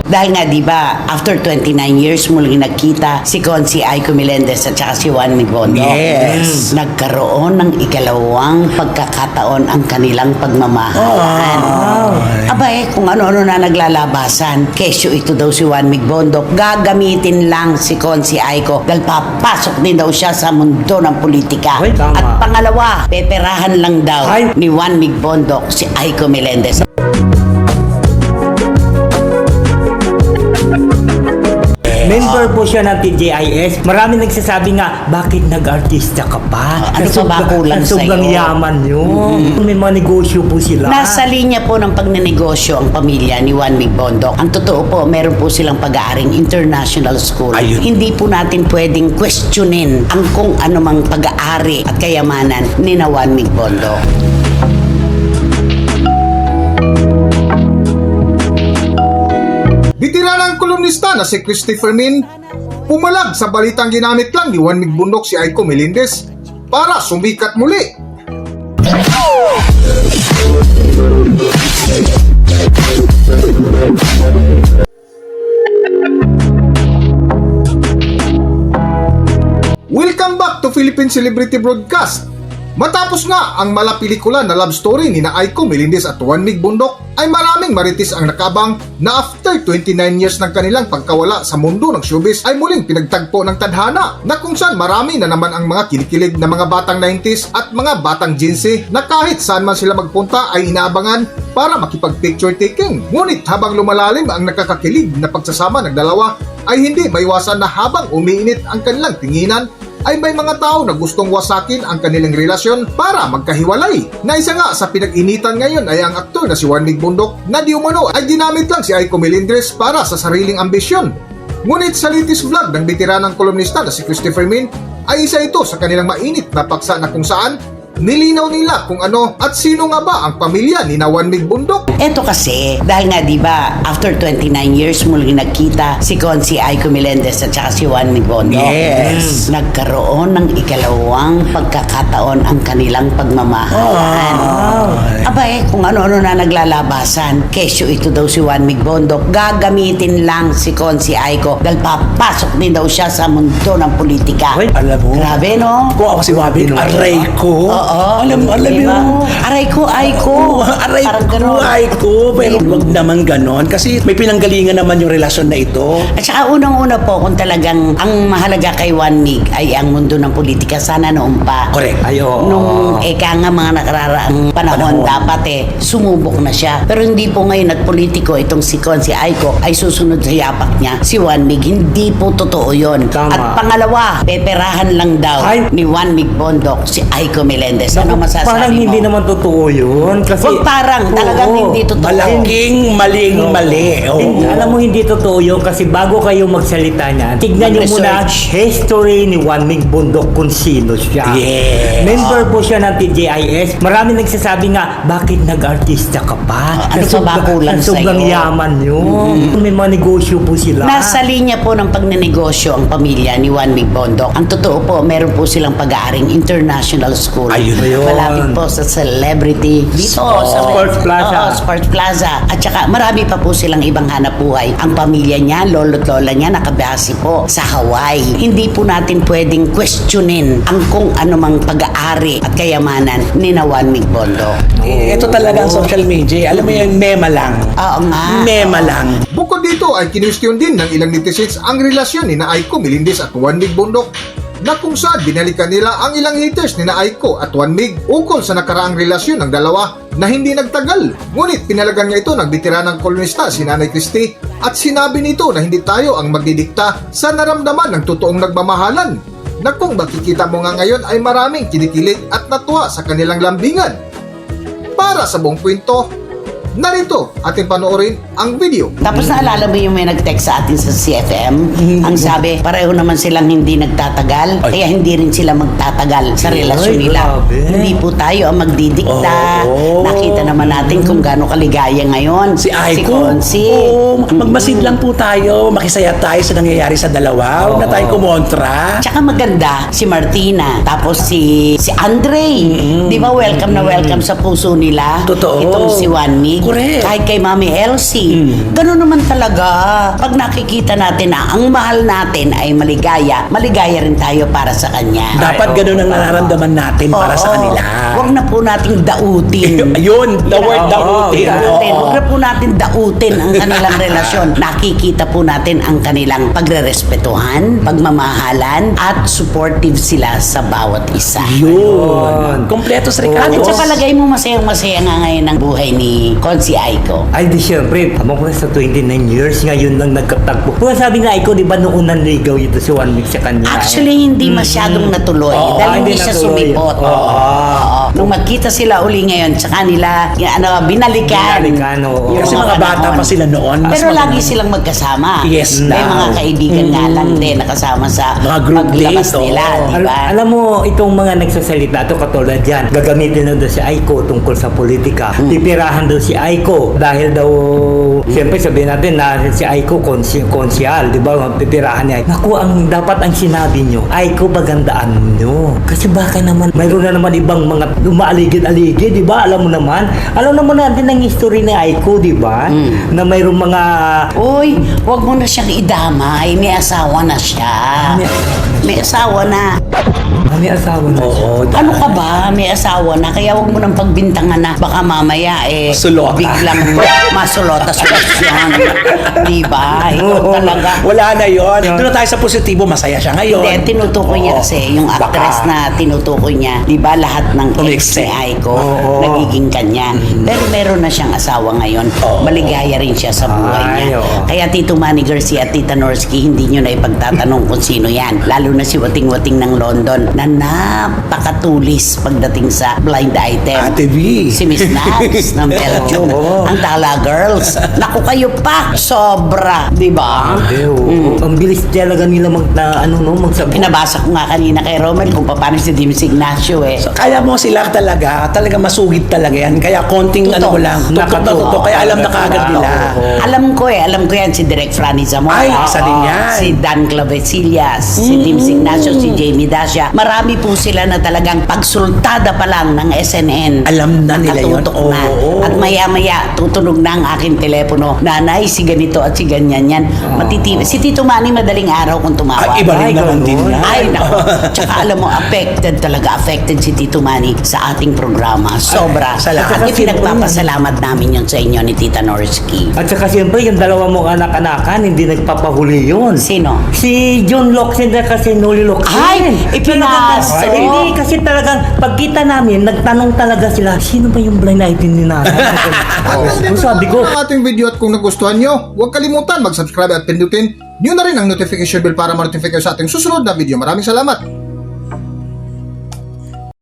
Dahil nga, di ba, after 29 years muling nagkita si Consi Aiko Melendez at saka si Juan Miguel Bondo. Yes. Nagkaroon ng ikalawang pagkakataon ang kanilang pagmamahalan. Abay, kung ano-ano na naglalabasan, kesyo ito daw si Juan Miguel Bondo, gagamitin lang si Consi Aiko dahil papasok din daw siya sa mundo ng politika. Ay, tama. At pangalawa, peperahan lang daw Ay. ni Juan Miguel Bondo si Aiko Melendez. Member po siya ng TJIS. Marami nagsasabi nga, bakit nag-artista ka pa? Ano pa ba kulang sobrang sa'yo? yaman yun. May mga negosyo po sila. Nasa linya po ng pagnenegosyo ang pamilya ni Juan Miguel Bondo. Ang totoo po, meron po silang pag-aaring international school. Ayun. Hindi po natin pwedeng questionin ang kung anumang pag-aari at kayamanan ni na Juan Miguel Bondo. Bitiranang kolumnista na si Christopher Min pumalag sa balitang ginamit lang ni Juan Miguel Bondo si Aiko Melendez para sumikat muli. Welcome back to Philippine Celebrity Broadcast. Matapos nga ang malapelikula na love story ni na Aiko Melendez at Juan Miguel Bondo, ay maraming marites ang nakabang na after 29 years ng kanilang pagkawala sa mundo ng showbiz ay muling pinagtagpo ng tadhana na kung saan marami na naman ang mga kinikilig na mga batang 90s at mga batang Gen Z na kahit saan man sila magpunta ay inaabangan para makipag-picture taking. Ngunit habang lumalalim ang nakakakilig na pagsasama ng dalawa ay hindi maiwasan na habang umiinit ang kanilang tinginan ay may mga tao na gustong wasakin ang kanilang relasyon para magkahiwalay. Na isa nga sa pinag-initan ngayon ay ang aktor na si Juan Miguel Bondo na di umano ay ginamit lang si Aiko Melendez para sa sariling ambisyon. Ngunit sa latest vlog ng bitiranang kolumnista na si Christopher Min ay isa ito sa kanilang mainit na paksa na kung saan nilinaw nila kung ano at sino nga ba ang pamilya ni na Juan Miguel Bondo. Eto kasi, dahil nga, di ba, after 29 years muling nagkita si Consi Aiko Melendez at saka si Juan Miguel Bondo. Yes. Nagkaroon ng ikalawang pagkakataon ang kanilang pagmamahalan. Abay, kung ano-ano na naglalabasan, kesyo ito daw si Juan Miguel Bondo, gagamitin lang si Consi Aiko dahil papasok din daw siya sa mundo ng politika. Ay, alam mo. Grabe, no? Kung ako si Wabi, aray ko. Alam diba? mo. Aray ko, Aiko. Aray Parang ko, ganon. ay ko. Pero wag naman ganon. Kasi may pinanggalingan naman yung relasyon na ito. At saka unang-una po, kung talagang ang mahalaga kay Juan Mig ay ang mundo ng politika, sana noon pa. Correct. Ayo. Nung nga mga nakararaang panahon, dapat sumubok na siya. Pero hindi po ngayon at politiko itong si Consi Aiko ay susunod sa yapak niya. Si Juan Mig, hindi po totoo yun. Tama. At pangalawa, peperahan lang daw Ay. ni Juan Mig Bondo si Aiko Melendez. Ano masasabi Parang mo? hindi naman totoo yun. Kasi, Huwag parang, talagang Oo. hindi totoo. Malaking maling mali. Oo. Alam mo, hindi totoo yun kasi bago kayo magsalita niyan, tignan niyo muna Mag-research. history ni Juan Miguel Bondo kung sino siya. Yes. Member po siya ng TJIS. Marami nagsasabi nga, bakit nag-artista ka pa? Ano pa ba kulang sobrang sa'yo? yaman yun. May mga negosyo po sila. Nasa linya po ng pagnenegosyo ang pamilya ni Juan Miguel Bondo. Ang totoo po, meron po silang pag-aaring international school. Ayun. Malapit po sa celebrity. Dito sa Sports Plaza. Oo, Sports Plaza. At saka marami pa po silang ibang hanap buhay. Ang pamilya niya, lolo't lola niya, nakabase po sa Hawaii. Hindi po natin pwedeng questionin ang kung anumang pag-aari at kayamanan ni na Juan Miguel Bondo. Ito talaga ang social media. Alam mo yung mema lang. Oo nga. Mema lang. Bukod dito ay kinwestiyon din ng ilang netizens ang relasyon ni na Aiko Melendez at Juan Miguel Bondo na kung saan binalikan nila ang ilang haters ni na Aiko at Juan Mig ukol sa nakaraang relasyon ng dalawa na hindi nagtagal. Ngunit pinalagan niya ito ng bitiranang kolonista si Nanay Christie at sinabi nito na hindi tayo ang magdidikta sa naramdaman ng totoong nagmamahalan na kung makikita mo nga ngayon ay maraming kinikilig at natuwa sa kanilang lambingan. Para sa buong kwento, Narito ating panoorin ang video. Tapos naalala mo yung may nag-text sa atin sa CFM? Ang sabi, pareho naman silang hindi nagtatagal, kaya hindi rin sila magtatagal sa relasyon Ay, nila. grabe. Hindi po tayo ang magdidikta. Oo. Nakita naman natin kung gaano kaligaya ngayon. Si Aiko. Consi. Oo, magmasid lang po tayo. Makisaya tayo sa nangyayari sa dalawa. Huwag na tayong kumontra. Tsaka maganda si Martina, tapos si Andre. Di ba welcome na welcome sa puso nila? Totoo. Itong si Wanmig. Correct. Kahit kay Mami Elsie. Ganun naman talaga. Pag nakikita natin na ang mahal natin ay maligaya, maligaya rin tayo para sa kanya. Dapat ganun ang nararamdaman natin para sa Oo. kanila. Huwag na po nating dautin. Ayun, the word dautin. Dautin. Oo. Huwag na po natin dautin ang kanilang relasyon. Nakikita po natin ang kanilang pagrerespetuhan, pagmamahalan, at supportive sila sa bawat isa. Yun. Kompleto sa Ricardo. Bakit sa palagay mo masayang-masaya nga ngayon ang buhay ni Consi Aiko? Ay, di syempre, tama ko na sa 29 years, ngayon lang nagkatagpo. Kung sabi nga, Aiko, di ba noong unang ligaw ito si One Week sa kanya? Actually, hindi masyadong natuloy. Oo, dahil hindi siya natuloy. sumipot. Oo. Nung magkita sila uli ngayon, sa kanila, binalikan. Binalikan, oo. Yung Kasi mga bata panahon. pa sila noon. Mas Pero maganda. lagi silang magkasama. Yes, May now. mga kaibigan nga lang din nakasama sa Mga group paglabas date, nila, oo. di ba? Alam mo, itong mga nagsasalita, ito katulad yan, gagamitin na daw si Aiko tungkol sa politika. Pipirahan daw si Aiko dahil daw, siyempre sabihin natin na si Aiko konsyal, di ba? Pipirahan niya. Naku, dapat ang sinabi nyo, Aiko, bagandaan nyo. Kasi baka naman, mayroon na naman ibang mga umaaligid-aligid, di ba? Alam mo natin ang history ni Aiko, di ba? Na mayroong mga Uy, wag mo na siyang idamay. May asawa na siya. May asawa na. may asawa na siya. Oo. Ano ka ba? May asawa na. Kaya wag mo nang pagbintangan na baka mamaya Sulota. biglang masulota solusyon. Di ba? Ikaw talaga. Wala na yon. Doon na tayo sa positibo. Masaya siya ngayon. Hindi, tinutukoy niya Oo. kasi yung actress Baka. na tinutukoy niya, di ba lahat ng ex ni Tumikse. Aiko Oo. nagiging kanya. Pero meron na siyang asawa ngayon. Oo. Maligaya rin siya sa buhay Ay, niya. oo. Kaya Tito Manny Garcia at Tita Norsky, hindi nyo na ipagtatanong kung sino yan. Lalo na si Wating-Wating ng London na napakatulis pagdating sa blind item. Ate B. Si Miss Nags ng Belgium. Oo. Ang Tala Girls. Naku kayo pa. Sobra. Di ba? Ang bilis talaga nila magsabi. Pinabasa ko nga kanina kay Romel kung paano si Dimas Ignacio eh. So, kaya mo sila talaga masugid talaga yan. Kaya konting Totoo. ano mo lang. Nakatuto. Kaya alam na kaagad nila. Alam ko yan si Direk Franny Zamora. Ay, isa din yan. Si Dan Clavesillas, si Dimas Ignacio, si Jamie Dacia. Marami po sila na talagang pagsultada pa lang ng SNN. Alam na nila yun. Nakatutok na. Oo. At maya-maya, tutunog na ang aking telepono. Nanay, si ganito at si ganyan yan. Matitibay. Si Tito Manny madaling araw kung tumawag. Ay, iba rin naman ganun. din yan. Ay, nako. Tsaka alam mo, affected si Tito Manny sa ating programa. Sobra. Ay, salamat. At ipinagpapasalamat namin yun sa inyo ni Tita Norsky. At saka siyempre, yung dalawa mong anak-anakan, hindi nagpapahuli yun. Sino? Si John Locsin at kasi Noli Locsin. Ay, ipinaso. Hindi, kasi talagang pagkita namin, nagtanong talaga sila, sino ba yung blind item ni nanay? Kung sabi ko, Ang ating video at kung nagustuhan nyo, huwag kalimutan mag-subscribe at pindutin nyo na rin ang notification bell para ma-notify kayo sa ating susunod na video. Maraming salamat!